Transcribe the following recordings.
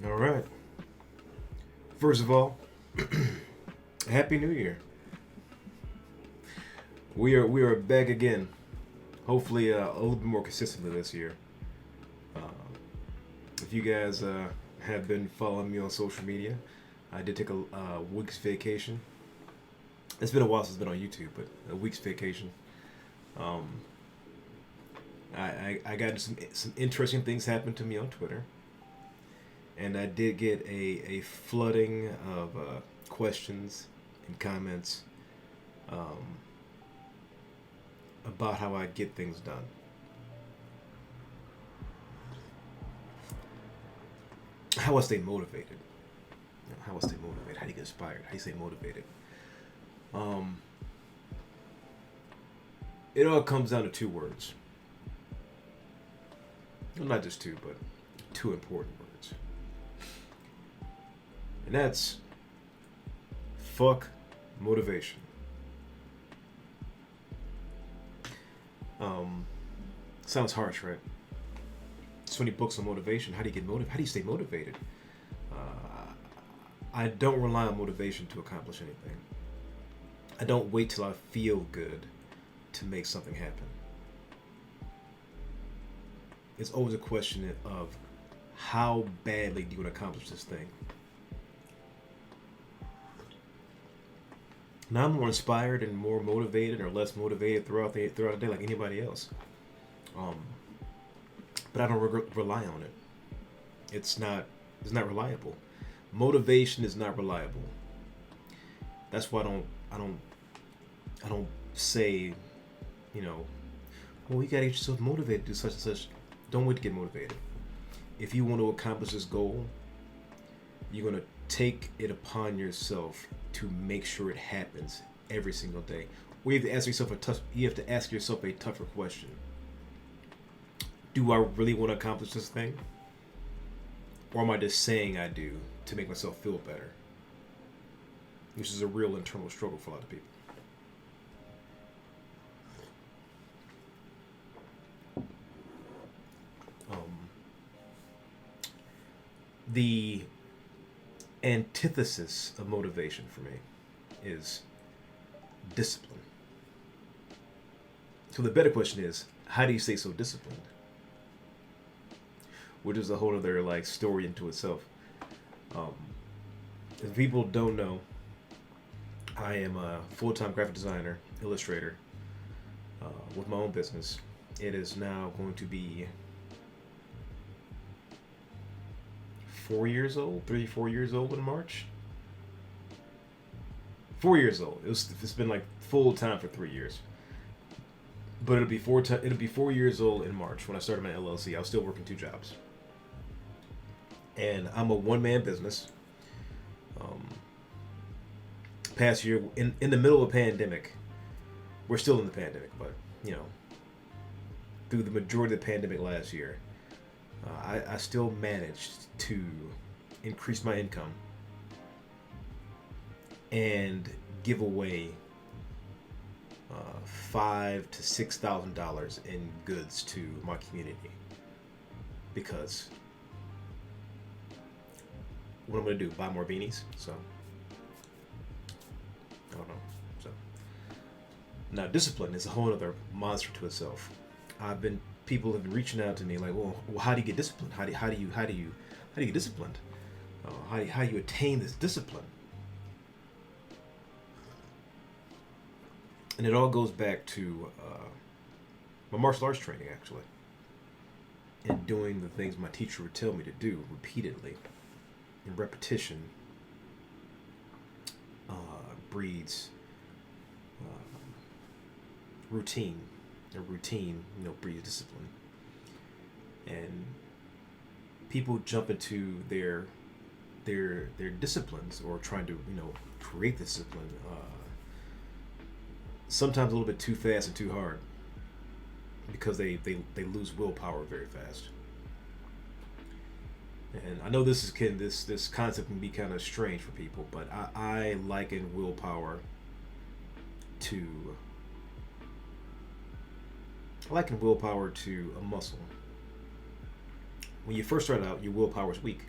All right. First of all, Happy New Year. We are back again. Hopefully, a little bit more consistently this year. Uh, if you guys have been following me on social media, I did take a week's vacation. It's been a while since I've been on YouTube, but a week's vacation. Um, I got some interesting things happen to me on Twitter, and I did get a flooding of questions and comments um, about how I get things done. How I stay motivated. How I stay motivated. How do you get inspired? How do you stay motivated? Um, it all comes down to two words. Well, not just two, but two important words. And that's fuck motivation. Um, Sounds harsh, right? So many books on motivation. How do you get motivated? How do you stay motivated? Uh, I don't rely on motivation to accomplish anything. I don't wait till I feel good to make something happen. It's always a question of how badly do you want to accomplish this thing. Now I'm more inspired and more motivated or less motivated throughout the day like anybody else. Um, but I don't rely on it. It's not it's not reliable. Motivation is not reliable. That's why I don't say, you know, well, you gotta get yourself motivated to do such and such. Don't wait to get motivated. If you want to accomplish this goal, you're gonna take it upon yourself to make sure it happens every single day. Or you have to ask yourself a tougher question. Do I really want to accomplish this thing? Or am I just saying I do to make myself feel better? Which is a real internal struggle for a lot of people. Um, the antithesis of motivation for me is discipline. So the better question is, how do you stay so disciplined? Which is a whole other like story into itself. Um, if people don't know, I am a full-time graphic designer, illustrator, with my own business. It is now going to be 4 years old, 4 years old in March. 4 years old. It's been like full time for 3 years, but it'll be 4 years old in March when I started my LLC. I was still working two jobs, and I'm a one man business. Um, Past year, in the middle of a pandemic, we're still in the pandemic, but you know, through the majority of the pandemic last year, I still managed to increase my income and give away $5,000 to $6,000 in goods to my community because what I'm gonna do? Buy more beanies? So I don't know. So now discipline is a whole other monster to itself. People have been reaching out to me like, well, how do you get disciplined? How do you get disciplined? How do you attain this discipline? And it all goes back to my martial arts training, actually, and doing the things my teacher would tell me to do repeatedly, in repetition, breeds routine. A routine, breeds discipline. And people jump into their disciplines or trying to create discipline sometimes a little bit too fast and too hard because they lose willpower very fast. And I know this concept can be kind of strange for people, but I liken willpower to a muscle. When you first start out, your willpower is weak.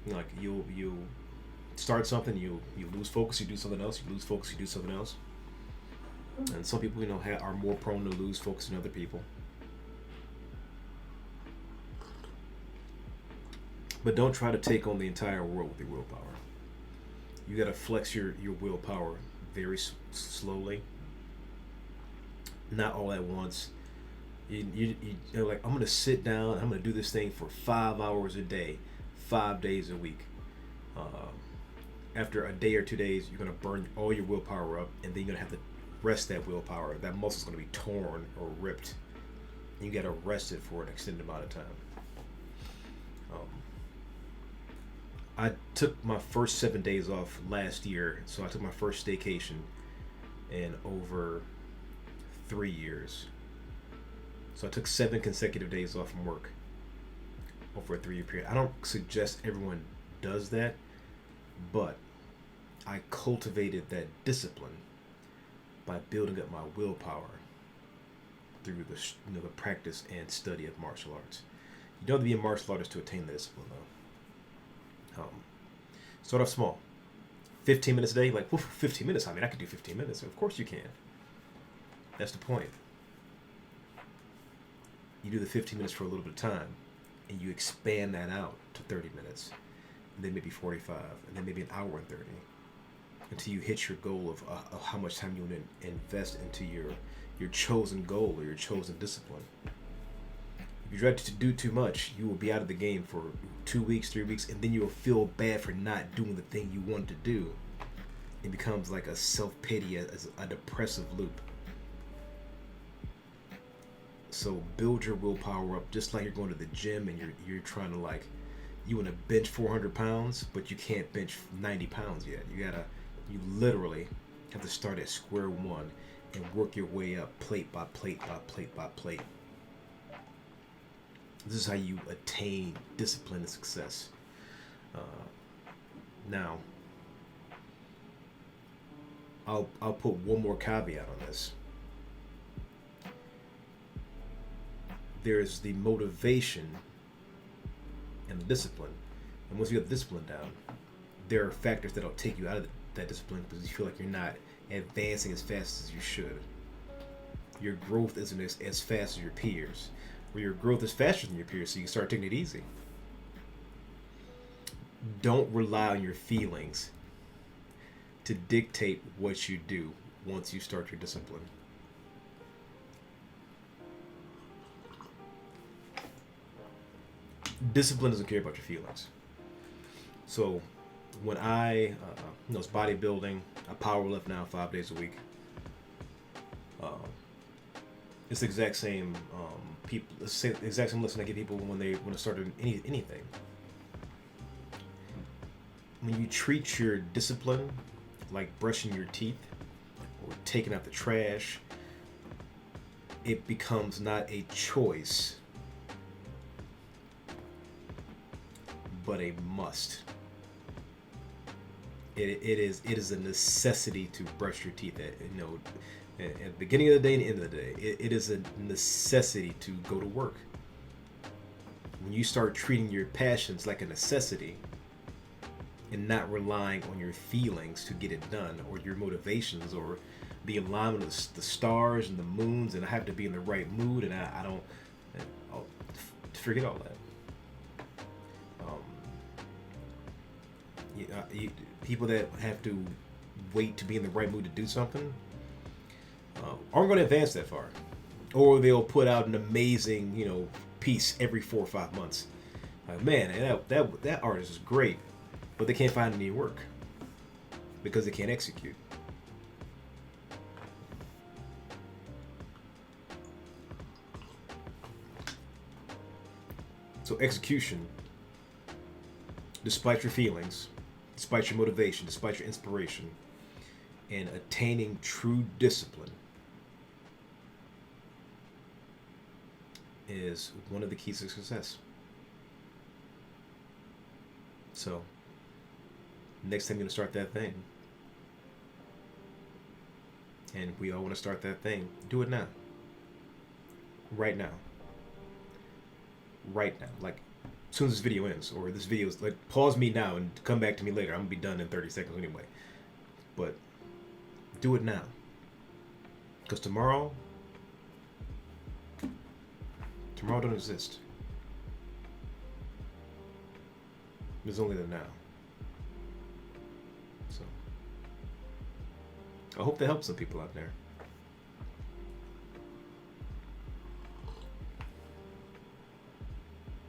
Like you start something, you lose focus, you do something else, you lose focus, you do something else. And some people, are more prone to lose focus than other people. But don't try to take on the entire world with your willpower. You got to flex your willpower very slowly, not all at once. You're like, I'm going to sit down, I'm going to do this thing for 5 hours a day, 5 days a week. After a day or 2 days, you're going to burn all your willpower up, and then you're going to have to rest that willpower. That muscle's going to be torn or ripped. You got to rest it for an extended amount of time. I took my first 7 days off last year, so I took my first staycation in over 3 years. So I took 7 consecutive days off from work over a 3-year period. I don't suggest everyone does that, but I cultivated that discipline by building up my willpower through the practice and study of martial arts. You don't have to be a martial artist to attain the discipline, though. Start off small. 15 minutes a day, like, 15 minutes. I mean, I could do 15 minutes. Of course you can. That's the point. You do the 15 minutes for a little bit of time, and you expand that out to 30 minutes, and then maybe 45, and then maybe an hour and 30, until you hit your goal of how much time you want to invest into your chosen goal or your chosen discipline. If you try to do too much, you will be out of the game for 2 weeks, 3 weeks, and then you'll feel bad for not doing the thing you want to do. It becomes like a self-pity, a depressive loop. So build your willpower up, just like you're going to the gym and you're trying to, like, you want to bench 400 pounds, but you can't bench 90 pounds yet. You literally have to start at square one and work your way up plate by plate by plate by plate. This is how you attain discipline and success. Now, I'll put one more caveat on this. There's the motivation and the discipline. And once you get the discipline down, there are factors that'll take you out of that discipline because you feel like you're not advancing as fast as you should. Your growth isn't as fast as your peers. Or your growth is faster than your peers, so you can start taking it easy. Don't rely on your feelings to dictate what you do once you start your discipline. Discipline doesn't care about your feelings. So when I was bodybuilding, I power lift now 5 days a week. It's the exact same people. It's the exact same lesson I give people when they want to start anything. When you treat your discipline like brushing your teeth or taking out the trash, it becomes not a choice, but a must. It is a necessity to brush your teeth. At the beginning of the day and the end of the day, it is a necessity to go to work. When you start treating your passions like a necessity and not relying on your feelings to get it done, or your motivations, or the alignment of the stars and the moons, and I have to be in the right mood, and I'll forget all that. People that have to wait to be in the right mood to do something aren't going to advance that far, or they'll put out an amazing piece every 4 or 5 months. Like, man, that artist is great, but they can't find any work because they can't execute. So execution, despite your feelings, despite your motivation, despite your inspiration, and attaining true discipline is one of the keys to success. So, next time you're going to start that thing, and we all want to start that thing, do it now. Right now. Right now. Like, as soon as this video ends, or this video is like, pause me now and come back to me later. I'm gonna be done in 30 seconds anyway. But do it now, because tomorrow don't exist. There's only the now. So I hope that helps some people out there.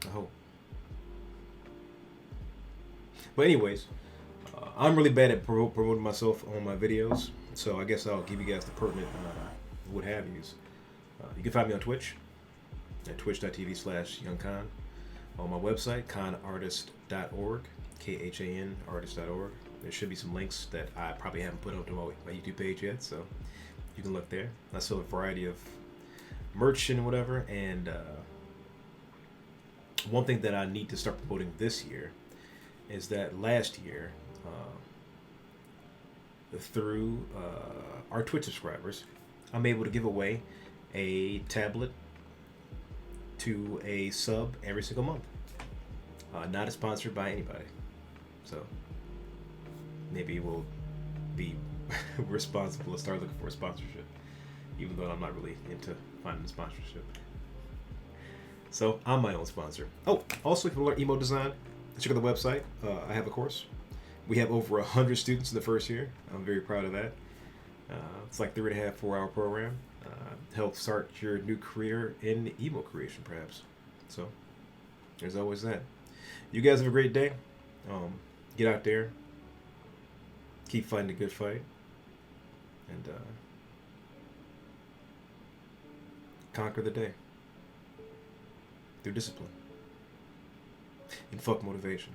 I hope. But anyways, I'm really bad at promoting myself on my videos, so I guess I'll give you guys the pertinent what have yous. You can find me on Twitch at twitch.tv/YoungKhan. On my website, khanartist.org, KHAN artist.org. There should be some links that I probably haven't put up to my YouTube page yet, so you can look there. I sell a variety of merch and whatever, and one thing that I need to start promoting this year is that last year, through our Twitch subscribers, I'm able to give away a tablet to a sub every single month. Not sponsored by anybody. So maybe we'll be responsible to start looking for a sponsorship, even though I'm not really into finding a sponsorship. So I'm my own sponsor. Oh, also if you learn emo design, check out the website. I have a course. We have over 100 students in the first year. I'm very proud of that. It's like 3.5, 4-hour program. Help start your new career in emo creation, perhaps. So there's always that. You guys have a great day. Get out there. Keep fighting the good fight. And conquer the day through discipline. And fuck motivation.